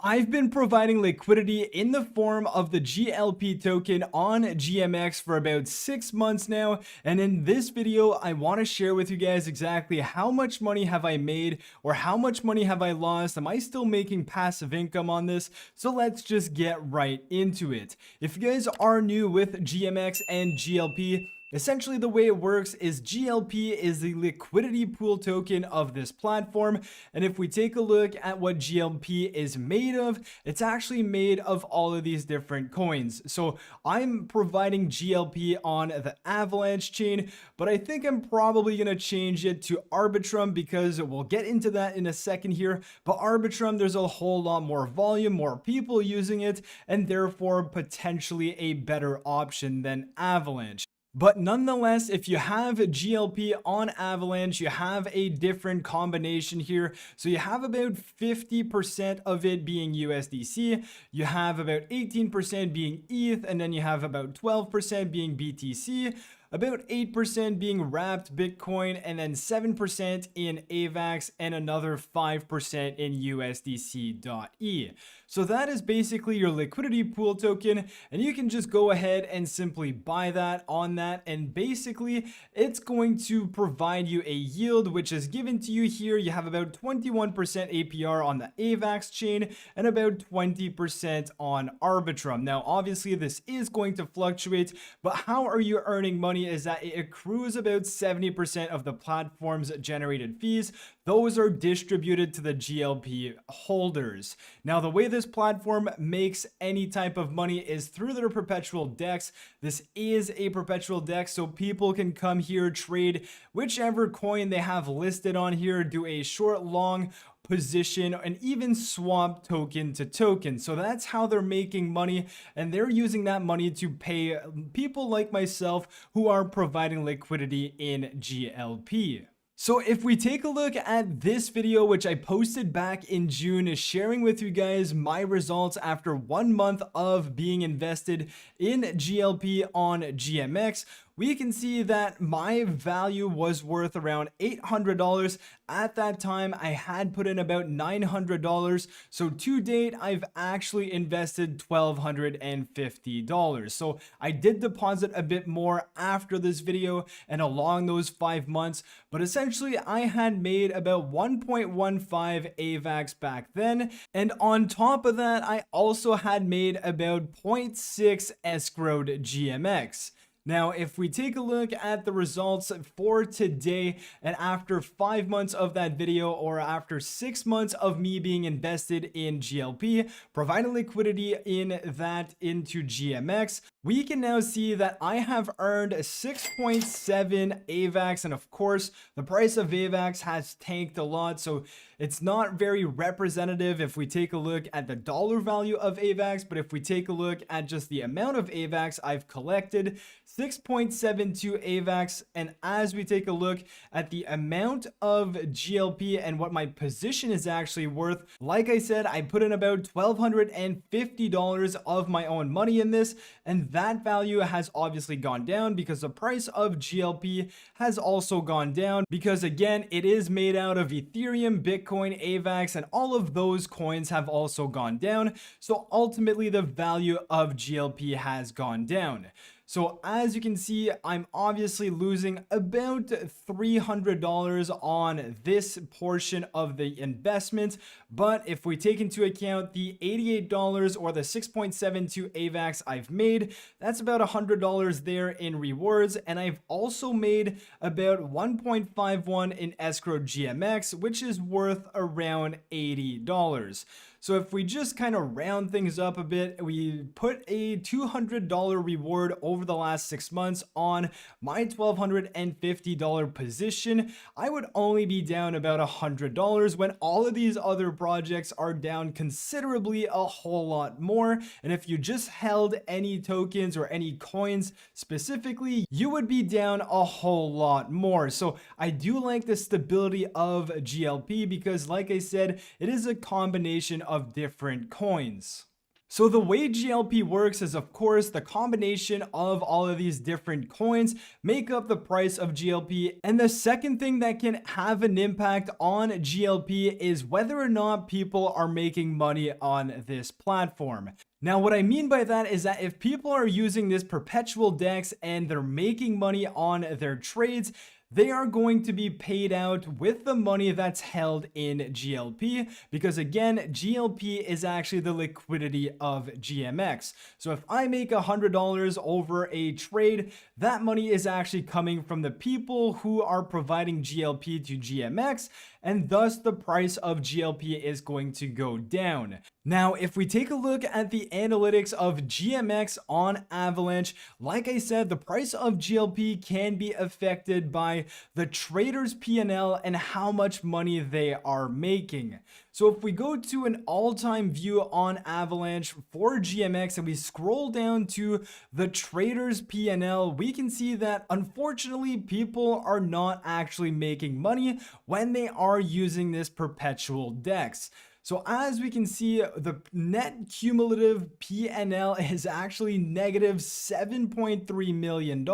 I've been providing liquidity in the form of the GLP token on GMX for about 6 months now, and in this video I want to share with you guys exactly how much money have I made or how much money have I lost. Am I still making passive income on this? So let's just get right into it. If you guys are new with GMX and GLP, essentially the way it works is GLP is the liquidity pool token of this platform, and if we take a look at what GLP is made of, it's actually made of all of these different coins. So I'm providing GLP on the Avalanche chain, but I think I'm probably going to change it to Arbitrum because we'll get into that in a second here. But Arbitrum, there's a whole lot more volume, more people using it, and therefore potentially a better option than Avalanche. But nonetheless, if you have GLP on Avalanche, you have a different combination here. So you have about 50% of it being USDC, you have about 18% being ETH, and then you have about 12% being BTC, about 8% being wrapped Bitcoin, and then 7% in AVAX, and another 5% in USDC.E. So that is basically your liquidity pool token, and you can just go ahead and simply buy that on that, and basically it's going to provide you a yield which is given to you here. You have about 21% APR on the AVAX chain and about 20% on Arbitrum. Now obviously this is going to fluctuate, but how are you earning money is that it accrues about 70% of the platform's generated fees. Those are distributed to the GLP holders. Now, the way this platform makes any type of money is through their perpetual DEX. This is a perpetual DEX, so people can come here, trade whichever coin they have listed on here, do a short, long position, and even swap token to token. So that's how they're making money, and they're using that money to pay people like myself who are providing liquidity in GLP. So if we take a look at this video, which I posted back in June, sharing with you guys my results after 1 month of being invested in GLP on GMX, we can see that my value was worth around $800. At that time, I had put in about $900. So to date, I've actually invested $1,250. So I did deposit a bit more after this video and along those 5 months, but essentially I had made about 1.15 AVAX back then. And on top of that, I also had made about 0.6 escrowed GMX. Now, if we take a look at the results for today, and after 5 months of that video, or after 6 months of me being invested in GLP, providing liquidity in that into GMX, we can now see that I have earned 6.7 AVAX, and of course, the price of AVAX has tanked a lot, so it's not very representative if we take a look at the dollar value of AVAX, but if we take a look at just the amount of AVAX I've collected, 6.72 AVAX, and as we take a look at the amount of GLP and what my position is actually worth, like I said, I put in about $1,250 of my own money in this, and that value has obviously gone down because the price of GLP has also gone down because, again, it is made out of Ethereum, Bitcoin, AVAX, and all of those coins have also gone down. So ultimately the value of GLP has gone down. So as you can see, I'm obviously losing about $300 on this portion of the investment. But if we take into account the $88 or the 6.72 AVAX I've made, that's about $100 there in rewards. And I've also made about 1.51 in escrowed GMX, which is worth around $80. So if we just kind of round things up a bit, we put a $200 reward over the last 6 months on my $1,250 position. I would only be down about $100 when all of these other projects are down considerably a whole lot more. And if you just held any tokens or any coins specifically, you would be down a whole lot more. So I do like the stability of GLP because, like I said, it is a combination of different coins. So the way GLP works is, of course, the combination of all of these different coins make up the price of GLP. And the second thing that can have an impact on GLP is whether or not people are making money on this platform. Now, what I mean by that is that if people are using this perpetual DEX and they're making money on their trades, they are going to be paid out with the money that's held in GLP, because again, GLP is actually the liquidity of GMX. So if I make $100 over a trade, that money is actually coming from the people who are providing GLP to GMX, and thus the price of GLP is going to go down. Now, if we take a look at the analytics of GMX on Avalanche, like I said, the price of GLP can be affected by the trader's P&L and how much money they are making. So if we go to an all-time view on Avalanche for GMX and we scroll down to the trader's P&L, we can see that unfortunately people are not actually making money when they are using this perpetual DEX. So as we can see, the net cumulative P&L is actually negative $7.3 million,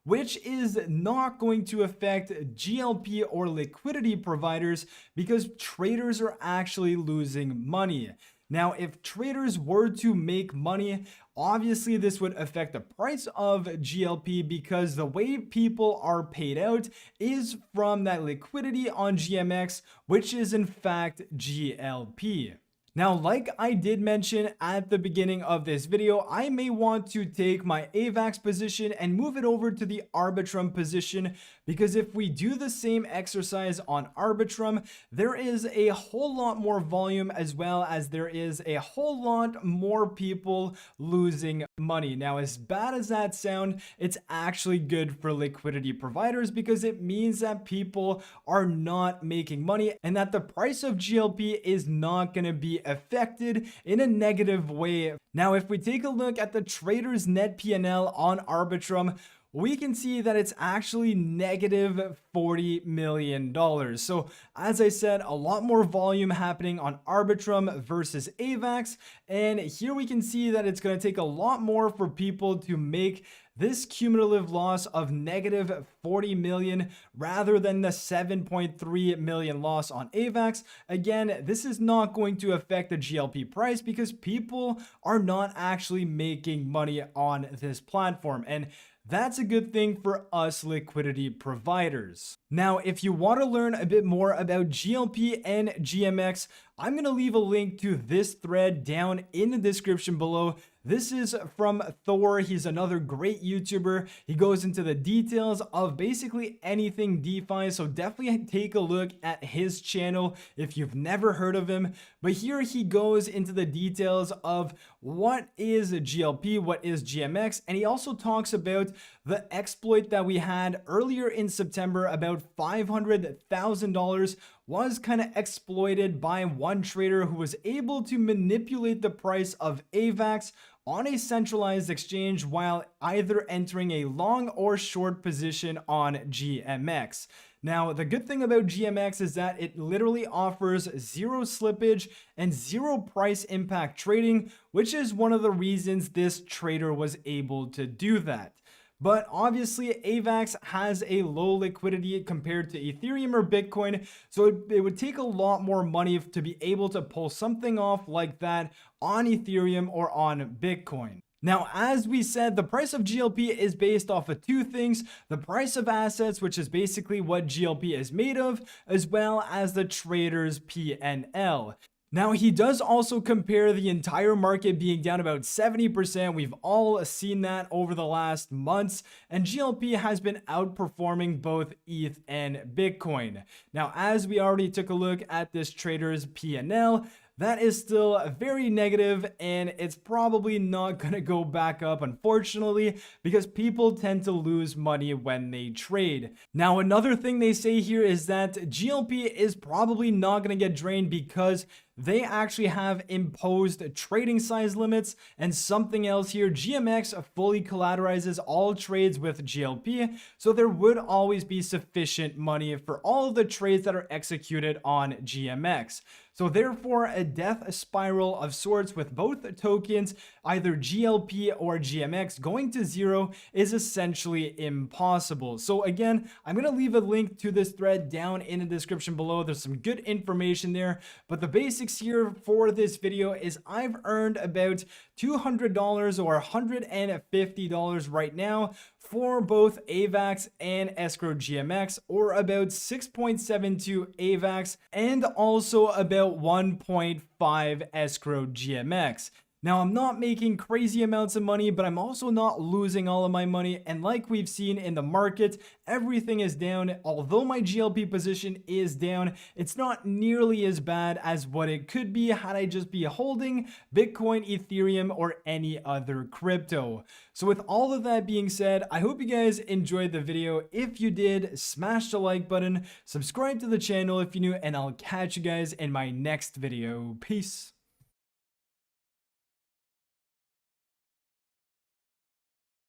which is not going to affect GLP or liquidity providers because traders are actually losing money. Now, if traders were to make money, obviously this would affect the price of GLP because the way people are paid out is from that liquidity on GMX, which is in fact GLP. Now, like I did mention at the beginning of this video, I may want to take my AVAX position and move it over to the Arbitrum position, because if we do the same exercise on Arbitrum, there is a whole lot more volume as well as there is a whole lot more people losing money. Now, as bad as that sounds, it's actually good for liquidity providers because it means that people are not making money and that the price of GLP is not going to be affected in a negative way. Now, if we take a look at the trader's net P&L on Arbitrum, we can see that it's actually negative $40 million. So as I said, a lot more volume happening on Arbitrum versus AVAX. And here we can see that it's going to take a lot more for people to make this cumulative loss of negative 40 million rather than the 7.3 million loss on AVAX. Again, this is not going to affect the GLP price because people are not actually making money on this platform. And that's a good thing for us liquidity providers. Now, if you want to learn a bit more about GLP and GMX, I'm going to leave a link to this thread down in the description below. This is from Thor. He's another great YouTuber. He goes into the details of basically anything DeFi, so definitely take a look at his channel if you've never heard of him. But here he goes into the details of what is GLP, what is GMX, and he also talks about the exploit that we had earlier in September. About $500,000 was kind of exploited by one trader who was able to manipulate the price of AVAX on a centralized exchange while either entering a long or short position on GMX. Now, the good thing about GMX is that it literally offers zero slippage and zero price impact trading, which is one of the reasons this trader was able to do that. But obviously, AVAX has a low liquidity compared to Ethereum or Bitcoin, so it would take a lot more money to be able to pull something off like that on Ethereum or on Bitcoin. Now, as we said, the price of GLP is based off of two things: the price of assets, which is basically what GLP is made of, as well as the trader's P&L. Now, he does also compare the entire market being down about 70%. We've all seen that over the last months, and GLP has been outperforming both ETH and Bitcoin. Now, as we already took a look at this trader's P&L, that is still very negative, and it's probably not going to go back up, unfortunately, because people tend to lose money when they trade. Now, another thing they say here is that GLP is probably not going to get drained because they actually have imposed trading size limits. And something else here, GMX fully collateralizes all trades with GLP, so there would always be sufficient money for all of the trades that are executed on GMX. So therefore, a death spiral of sorts with both tokens, either GLP or GMX, going to zero is essentially impossible. So again, I'm going to leave a link to this thread down in the description below. There's some good information there, but the basics here for this video is I've earned about $200 or $150 right now for both AVAX and escrow GMX, or about 6.72 AVAX and also about 1.5 escrow GMX. Now, I'm not making crazy amounts of money, but I'm also not losing all of my money. And like we've seen in the market, everything is down. Although my GLP position is down, it's not nearly as bad as what it could be had I just be holding Bitcoin, Ethereum, or any other crypto. So with all of that being said, I hope you guys enjoyed the video. If you did, smash the like button, subscribe to the channel if you're new, and I'll catch you guys in my next video. Peace.